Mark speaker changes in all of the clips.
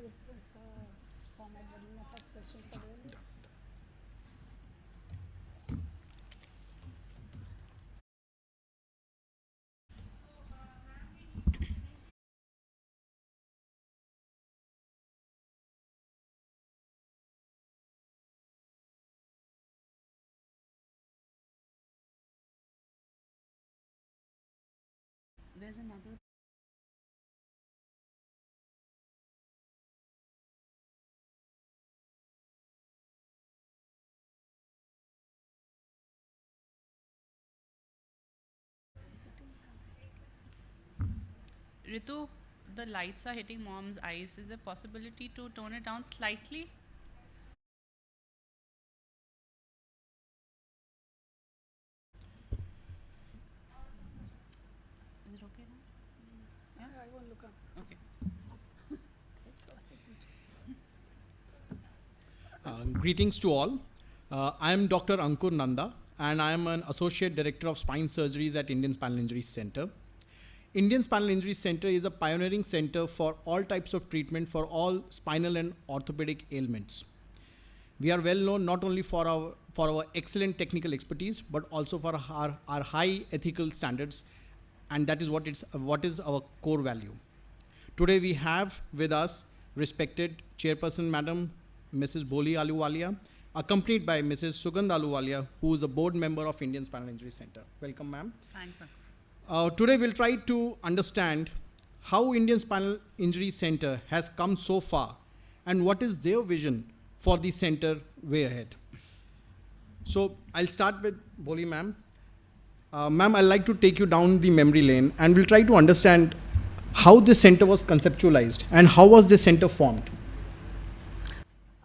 Speaker 1: इसका फॉर्मेट बदलना था क्वेश्चंस का बोल.
Speaker 2: There's another. Ritu, the lights are hitting mom's eyes. Is there possibility to tone it down slightly? Is it okay now?
Speaker 1: Yeah, I won't look up.
Speaker 2: Okay.
Speaker 1: That's all.
Speaker 3: Greetings to all. I am Dr. Ankur Nanda, and I am an Associate Director of Spine Surgeries at Indian Spinal Injuries Centre. Indian Spinal Injuries Centre is a pioneering center for all types of treatment for all spinal and orthopedic ailments. We are well known not only for our excellent technical expertise, but also for our high ethical standards, and that is what is our core value. Today we have with us respected Chairperson Madam Mrs. Boli Aluwalia, accompanied by Mrs. Sugandh Aluwalia, who is a board member of Indian Spinal Injuries Centre. Welcome, ma'am.
Speaker 2: Thanks, Ankur.
Speaker 3: Today we'll try to understand how Indian Spinal Injuries Centre has come so far and what is their vision for the centre way ahead. So I'll start with Boli ma'am. Ma'am, I'd like to take you down the memory lane and we'll try to understand how this centre was conceptualized and how was this centre formed.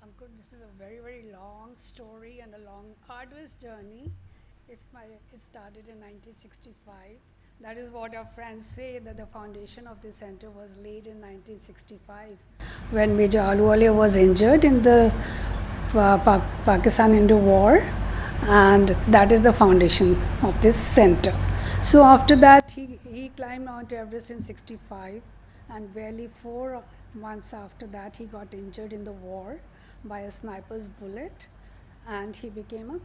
Speaker 1: Ankur, this is a very, very long story and a long, arduous journey. It started in 1965. That is what our friends say, that the foundation of this center was laid in 1965 when Major Aluwalia was injured in the Pakistan-Indo war, and that is the foundation of this center. So after that, he climbed Mount Everest in 65, and barely 4 months after that, he got injured in the war by a sniper's bullet, and he became a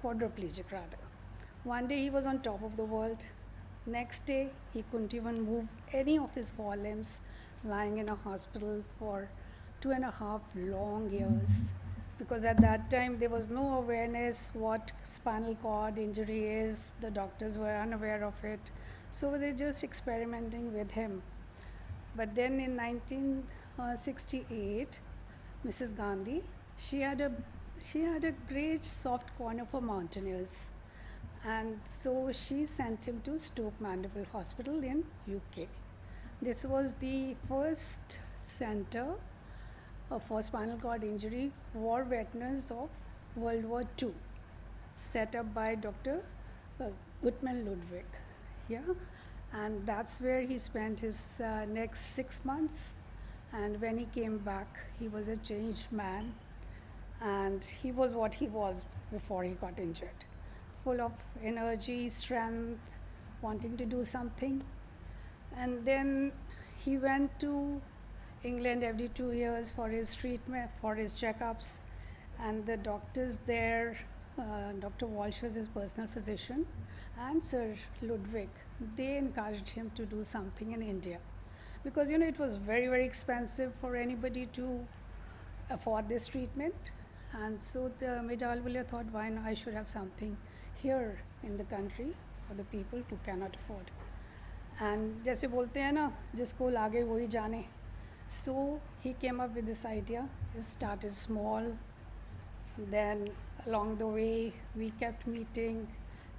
Speaker 1: quadriplegic rather. One day he was on top of the world. Next day, he couldn't even move any of his forelimbs, lying in a hospital for 2.5 long years. Because at that time, there was no awareness what spinal cord injury is. The doctors were unaware of it. So they just experimenting with him. But then in 1968, Mrs. Gandhi, she had a great soft corner for mountaineers. And so she sent him to Stoke Mandeville Hospital in UK. This was the first center for spinal cord injury war veterans of World War II, set up by Dr. Gutmann Ludwig. Yeah? And that's where he spent his next 6 months. And when he came back, he was a changed man. And he was what he was before he got injured. Full of energy, strength, wanting to do something. And then he went to England every 2 years for his treatment, for his checkups. And the doctors there, Dr. Walsh was his personal physician, and Sir Ludwig, they encouraged him to do something in India. Because, it was very, very expensive for anybody to afford this treatment. And so the Major Aluwalia thought, why not I should have something here in the country for the people who cannot afford. And जैसे बोलते हैं ना, जिसको लागे वही जाने. So he came up with this idea. It started small. Then along the way, we kept meeting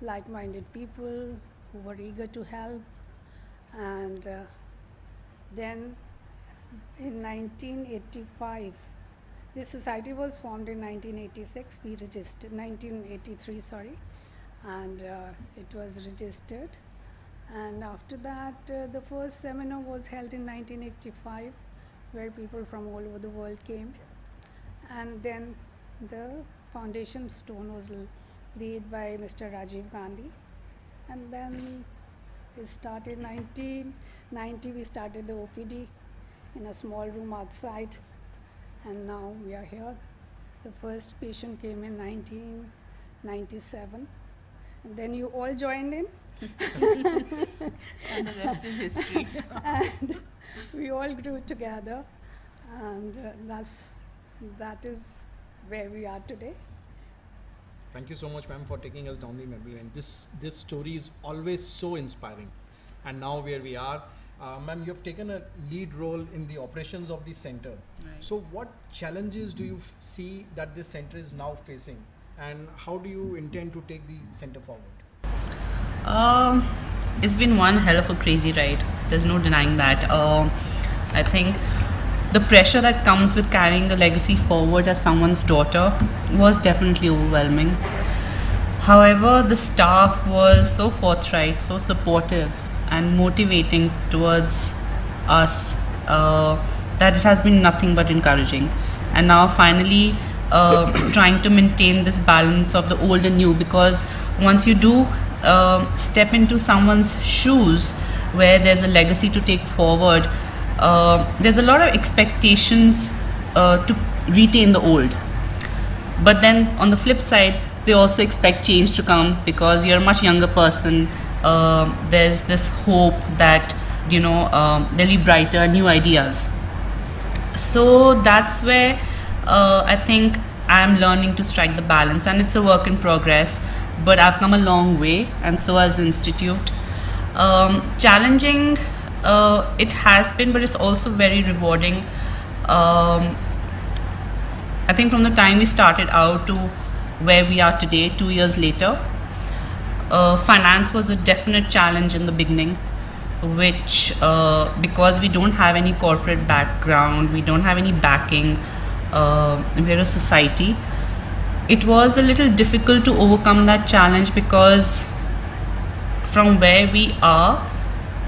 Speaker 1: like-minded people who were eager to help. And then in 1985, this society was formed in 1986. We registered 1983, sorry, and it was registered. And after that, the first seminar was held in 1985, where people from all over the world came. And then the foundation stone was laid by Mr. Rajiv Gandhi. And then it started 1990, we started the OPD. in a small room outside, and now we are here. The first patient came in 1997, and then you all joined in.
Speaker 2: And the rest is history.
Speaker 1: And we all grew together, and that is where we are today.
Speaker 3: Thank you so much, ma'am, for taking us down the memory lane. This story is always so inspiring. And now where we are, ma'am, you have taken a lead role in the operations of the center.
Speaker 2: Right.
Speaker 3: So what challenges do you see that this center is now facing? And how do you intend to take the center forward?
Speaker 2: It's been one hell of a crazy ride. There's no denying that. I think the pressure that comes with carrying the legacy forward as someone's daughter was definitely overwhelming. However, the staff was so forthright, so supportive and motivating towards us that it has been nothing but encouraging. And now finally trying to maintain this balance of the old and new, because once you do step into someone's shoes where there's a legacy to take forward, there's a lot of expectations to retain the old. But then on the flip side, they also expect change to come because you're a much younger person. There's this hope that, there'll be brighter new ideas. So that's where I think I'm learning to strike the balance, and it's a work in progress, but I've come a long way, and so has the Institute. Challenging it has been, but it's also very rewarding. I think from the time we started out to where we are today, 2 years later, finance was a definite challenge in the beginning, which because we don't have any corporate background, we don't have any backing, we're a society, it was a little difficult to overcome that challenge, because from where we are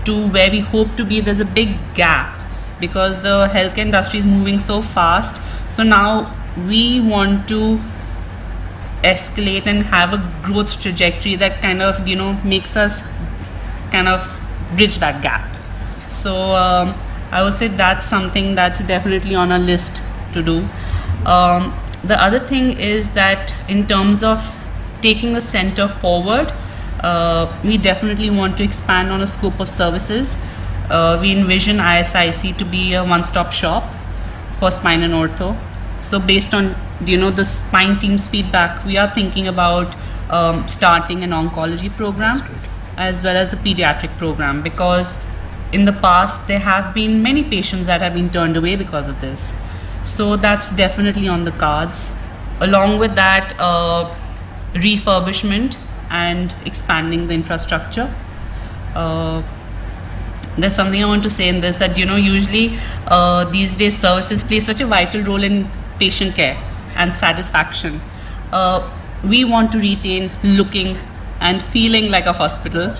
Speaker 2: to where we hope to be, there's a big gap because the healthcare industry is moving so fast. So now we want to escalate and have a growth trajectory that kind of makes us kind of bridge that gap. So I would say that's something that's definitely on our list to do. The other thing is that in terms of taking a center forward, we definitely want to expand on a scope of services. We envision ISIC to be a one-stop shop for spine and ortho. So based on the spine team's feedback, we are thinking about starting an oncology program as well as a pediatric program, because in the past there have been many patients that have been turned away because of this. So that's definitely on the cards. Along with that, refurbishment and expanding the infrastructure. There's something I want to say in this, that usually these days services play such a vital role in patient care and satisfaction. We want to retain looking and feeling like a hospital.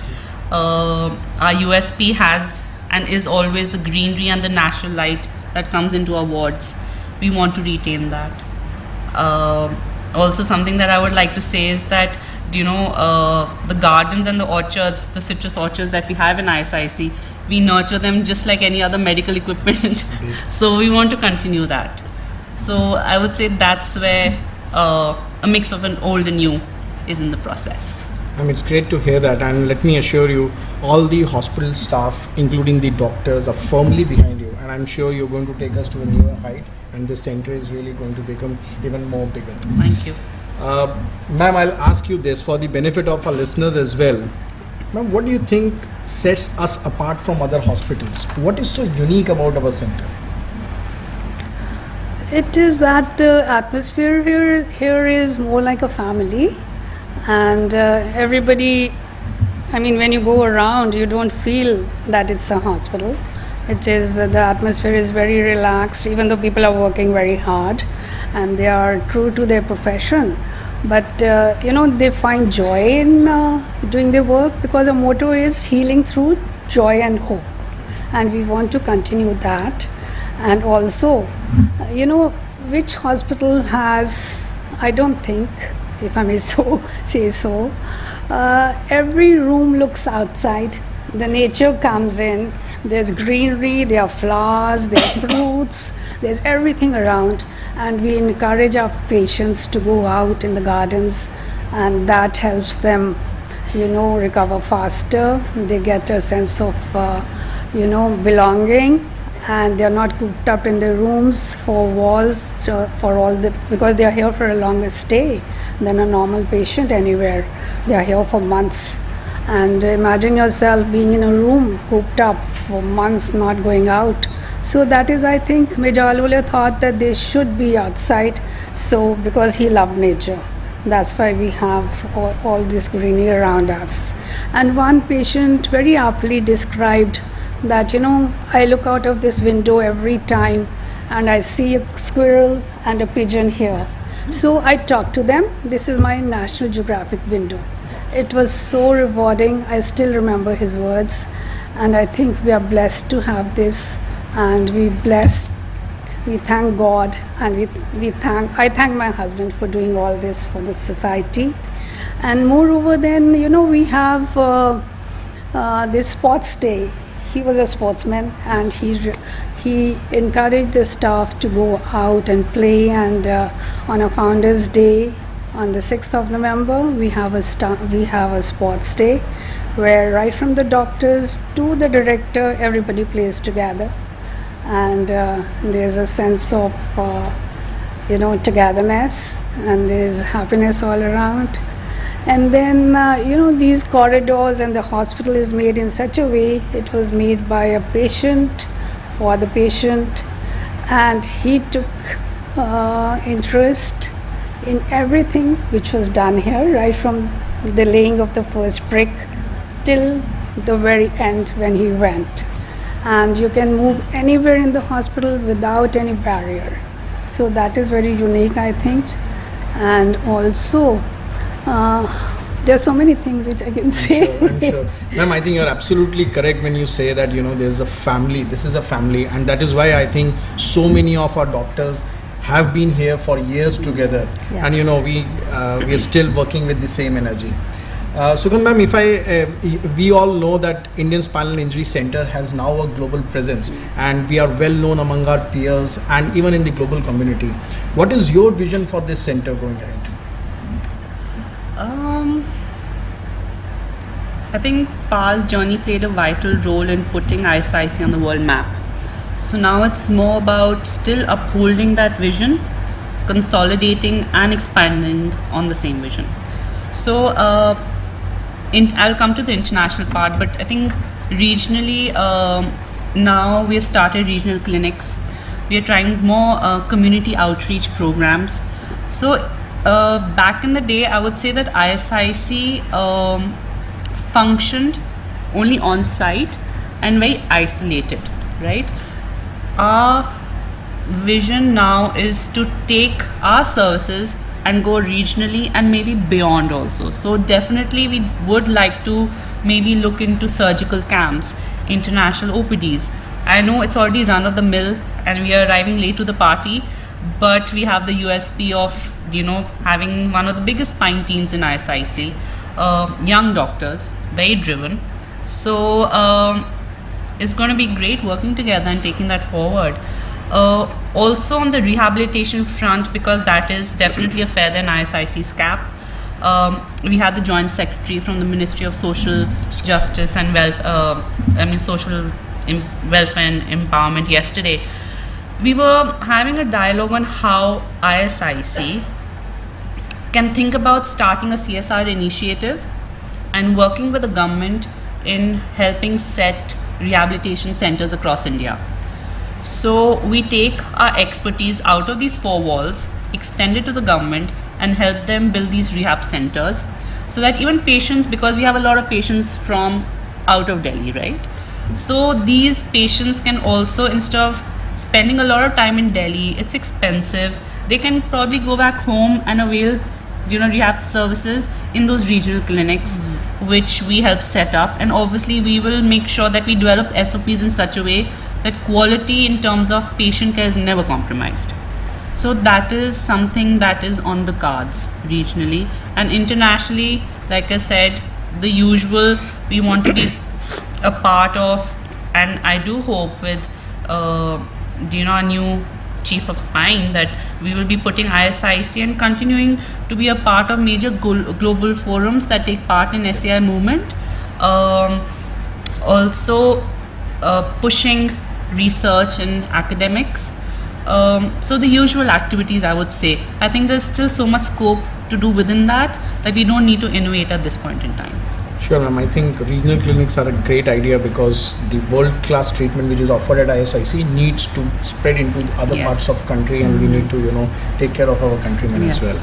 Speaker 2: Our USP has and is always the greenery and the natural light that comes into our wards. We want to retain that. Also, something that I would like to say is that the gardens and the orchards, the citrus orchards that we have in ISIC, we nurture them just like any other medical equipment. So we want to continue that. So I would say that's where a mix of an old and new is in the process.
Speaker 3: It's great to hear that, and let me assure you, all the hospital staff, including the doctors, are firmly behind you, and I'm sure you're going to take us to a newer height, and this center is really going to become even more bigger.
Speaker 2: Thank you.
Speaker 3: Ma'am, I'll ask you this for the benefit of our listeners as well. Ma'am, what do you think sets us apart from other hospitals? What is so unique about our center?
Speaker 1: It is that the atmosphere here is more like a family, and everybody, when you go around, you don't feel that it's a hospital. It is, the atmosphere is very relaxed, even though people are working very hard and they are true to their profession. But they find joy in doing their work, because our motto is healing through joy and hope, and we want to continue that. And also, which hospital has, I don't think, if I may say so, every room looks outside The nature comes in. There's greenery, there are flowers, there are fruits, there's everything around. And we encourage our patients to go out in the gardens, and that helps them, recover faster. They get a sense of, belonging, and they're not cooped up in their rooms, four walls, because they are here for a longer stay than a normal patient anywhere. They are here for months. And imagine yourself being in a room cooped up for months, not going out. So that is, I think, Major Alwale thought that they should be outside. So because he loved nature, that's why we have all this greenery around us. And one patient very aptly described that, I look out of this window every time and I see a squirrel and a pigeon here. So I talk to them. This is my National Geographic window. It was so rewarding. I still remember his words, and I think we are blessed to have this, and we thank God, and I thank my husband for doing all this for the society. And moreover then, we have this sports day. He was a sportsman, and he encouraged the staff to go out and play, and on a Founders Day, on the 6th of November, we have a sports day where right from the doctors to the director, everybody plays together, and there's a sense of togetherness, and there's happiness all around. And then these corridors, and the hospital is made in such a way, it was made by a patient for the patient, and he took interest in everything which was done here, right from the laying of the first brick till the very end when he went. And you can move anywhere in the hospital without any barrier. So that is very unique, I think. And also, there are so many things which I can say.
Speaker 3: I'm sure. Ma'am, I think you're absolutely correct when you say that, there's a family, this is a family, and that is why I think so many of our doctors have been here for years together. Yes. And we are still working with the same energy. Sugandh ma'am, we all know that Indian Spinal Injuries Centre has now a global presence, and we are well known among our peers and even in the global community. What is your vision for this centre going ahead?
Speaker 2: I think PA's journey played a vital role in putting ISIC on the world map. So now it's more about still upholding that vision, consolidating and expanding on the same vision. So I'll come to the international part, but I think regionally now we have started regional clinics. We are trying more community outreach programs. So back in the day, I would say that ISIC functioned only on site and very isolated, right? Our vision now is to take our services and go regionally and maybe beyond also. So definitely we would like to maybe look into surgical camps, international OPDs. I know it's already run of the mill and we are arriving late to the party, but we have the USP of having one of the biggest spine teams in ISIC, young doctors, very driven. So it's going to be great working together and taking that forward. Also on the rehabilitation front, because that is definitely a feather in ISIC's cap, we had the Joint Secretary from the Ministry of Social Justice and Social Welfare and Empowerment yesterday. We were having a dialogue on how ISIC can think about starting a CSR initiative and working with the government in helping set rehabilitation centers across India. So we take our expertise out of these four walls, extend it to the government, and help them build these rehab centers so that even patients, because we have a lot of patients from out of Delhi, right? So these patients can also, instead of spending a lot of time in Delhi, it's expensive, they can probably go back home and avail rehab services in those regional clinics, which we help set up. And obviously we will make sure that we develop SOPs in such a way that quality in terms of patient care is never compromised. So that is something that is on the cards regionally. And internationally, like I said, the usual, we want to be a part of, and I do hope with our new chief of spine that we will be putting ISIC and continuing to be a part of major global forums that take part in SCI movement. Also pushing research in academics. So the usual activities, I would say. I think there's still so much scope to do within that we don't need to innovate at this point in time.
Speaker 4: Sure, ma'am. I think regional clinics are a great idea because the world-class treatment which is offered at ISIC needs to spread into other parts of country, and we need to, take care of our countrymen as well.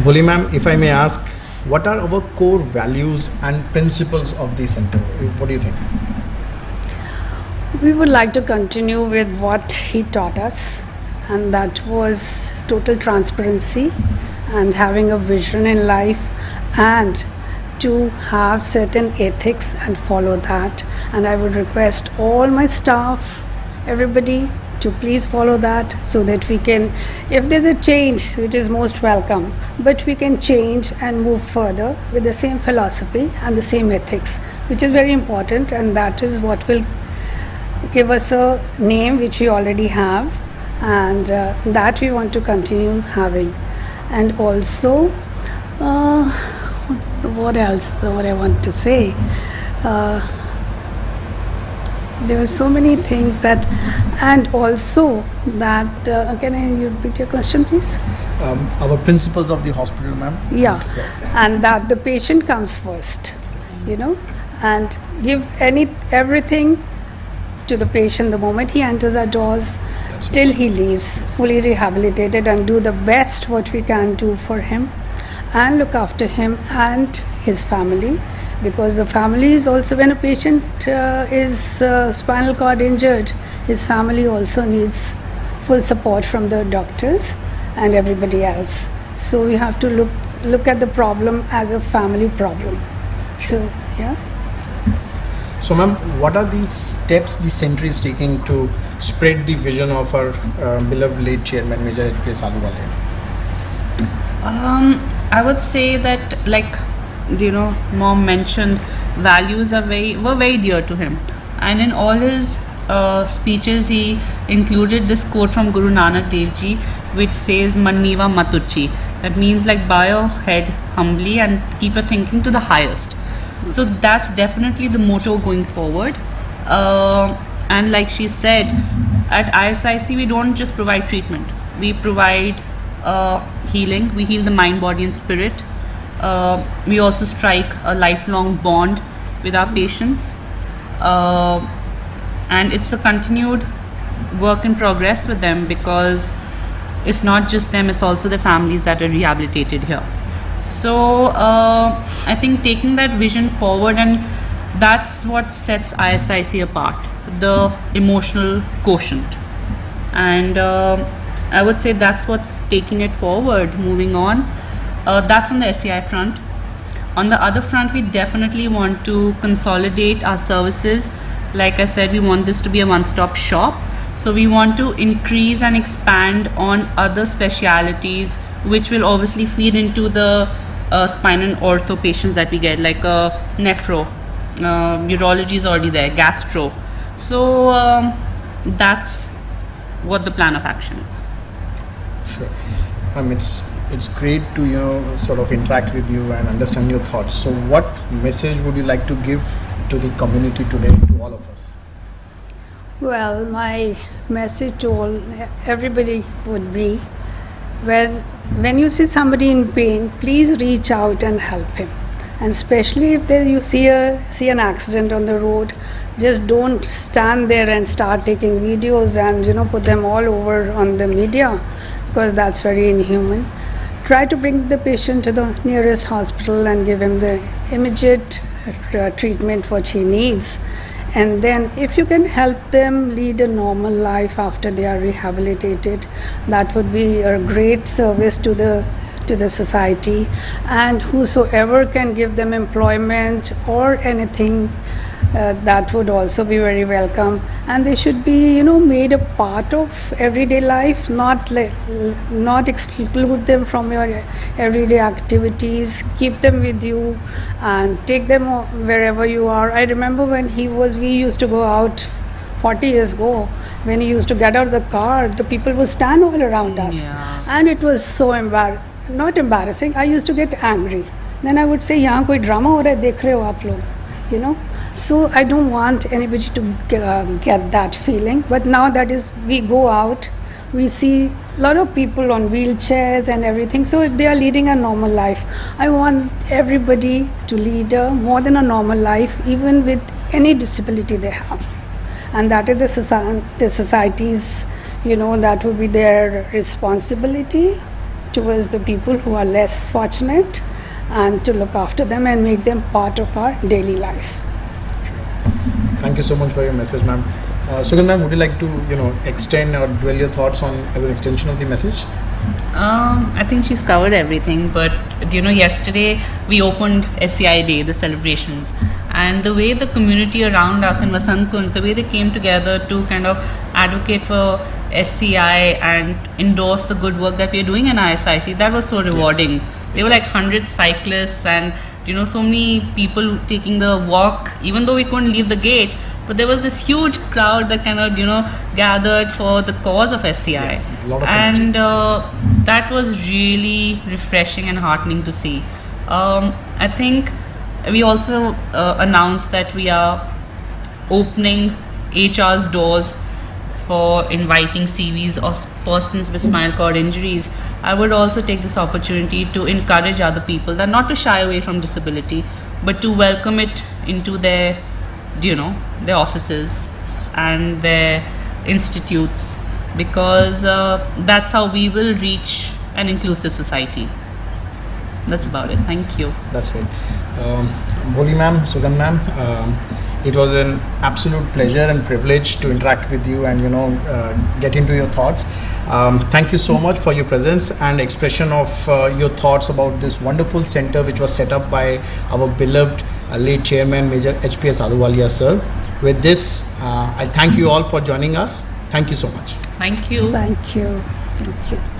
Speaker 4: Bholi ma'am, if I may ask, what are our core values and principles of the center? What do you think?
Speaker 1: We would like to continue with what he taught us, and that was total transparency and having a vision in life, and to have certain ethics and follow that. And I would request all my staff, everybody, to please follow that, so that we can, if there's a change, it is most welcome, but we can change and move further with the same philosophy and the same ethics, which is very important, and that is what will give us a name which we already have, and that we want to continue having. And also, what else? What I want to say? There were so many things that, and also that. Can I repeat your question, please?
Speaker 4: Our principles of the hospital, ma'am.
Speaker 1: Yeah, and that the patient comes first, and give everything to the patient the moment he enters our doors till he leaves, fully rehabilitated, and do the best what we can do for him, and look after him and his family, because the family is also, when a patient is spinal cord injured, his family also needs full support from the doctors and everybody else. So we have to look at the problem as a family problem. So
Speaker 4: So ma'am, what are the steps the center is taking to spread the vision of our beloved late chairman, Major H.P. Sadhuwale?
Speaker 2: I would say that, like Mom mentioned, values were very dear to him, and in all his speeches he included this quote from Guru Nanak Dev Ji, which says "Maniva Matuchi." That means like bow your head humbly and keep your thinking to the highest. So that's definitely the motto going forward. And like she said, at ISIC we don't just provide treatment, we provide healing. We heal the mind, body and spirit. We also strike a lifelong bond with our patients, and it's a continued work in progress with them, because it's not just them, it's also the families that are rehabilitated here. So I think taking that vision forward, and that's what sets ISIC apart, the emotional quotient. And I would say that's what's taking it forward, moving on. That's on the SCI front. On the other front, we definitely want to consolidate our services. Like I said, we want this to be a one-stop shop. So we want to increase and expand on other specialities, which will obviously feed into the spine and ortho patients that we get, like nephro, urology is already there, gastro. So that's what the plan of action is.
Speaker 4: Sure. It's great to sort of interact with you and understand your thoughts. So what message would you like to give to the community today, to all of us?
Speaker 1: Well, my message to everybody would be, when you see somebody in pain, please reach out and help him. And especially if you see an accident on the road, just don't stand there and start taking videos and put them all over on the media, because that's very inhuman. Try to bring the patient to the nearest hospital and give him the immediate treatment which he needs. And then if you can help them lead a normal life after they are rehabilitated, that would be a great service to the society. And whosoever can give them employment or anything, that would also be very welcome. And they should be, made a part of everyday life, not exclude them from your everyday activities. Keep them with you and take them wherever you are. I remember when we used to go out 40 years ago. When he used to get out of the car, the people would stand all around us.
Speaker 2: Yeah.
Speaker 1: And it was so not embarrassing. I used to get angry. Then I would say, यहाँ कोई drama हो रहा है, देख रहे हो आप लोग, So I don't want anybody to get that feeling. But now we go out, we see a lot of people on wheelchairs and everything. So they are leading a normal life. I want everybody to lead more than a normal life, even with any disability they have. And that is the society's, that would be their responsibility towards the people who are less fortunate, and to look after them and make them part of our daily life.
Speaker 4: Thank you so much for your message, ma'am. Sugandh ma'am, would you like to, extend or dwell your thoughts on as an extension of the message?
Speaker 2: I think she's covered everything, but yesterday we opened SCI Day, the celebrations, and the way the community around us in Vasant Kunj, the way they came together to kind of advocate for SCI and endorse the good work that we are doing in ISIC, that was so rewarding. Yes. There were like 100 cyclists and so many people taking the walk, even though we couldn't leave the gate. But there was this huge crowd that kind of, gathered for the cause of SCI.
Speaker 4: Yes, a lot of
Speaker 2: and that was really refreshing and heartening to see. I think we also announced that we are opening HR's doors for inviting CVs or persons with spinal cord injuries. I would also take this opportunity to encourage other people that not to shy away from disability, but to welcome it into their their offices and their institutes, because that's how we will reach an inclusive society. That's about it. Thank you.
Speaker 4: That's good. Bholi ma'am, Sugandh ma'am, it was an absolute pleasure and privilege to interact with you and get into your thoughts. Thank you so much for your presence and expression of your thoughts about this wonderful center which was set up by our beloved late chairman Major HPS Aluwalia sir. With this, I thank you all for joining us. Thank you so much.
Speaker 2: Thank you.
Speaker 1: Thank you. Thank you.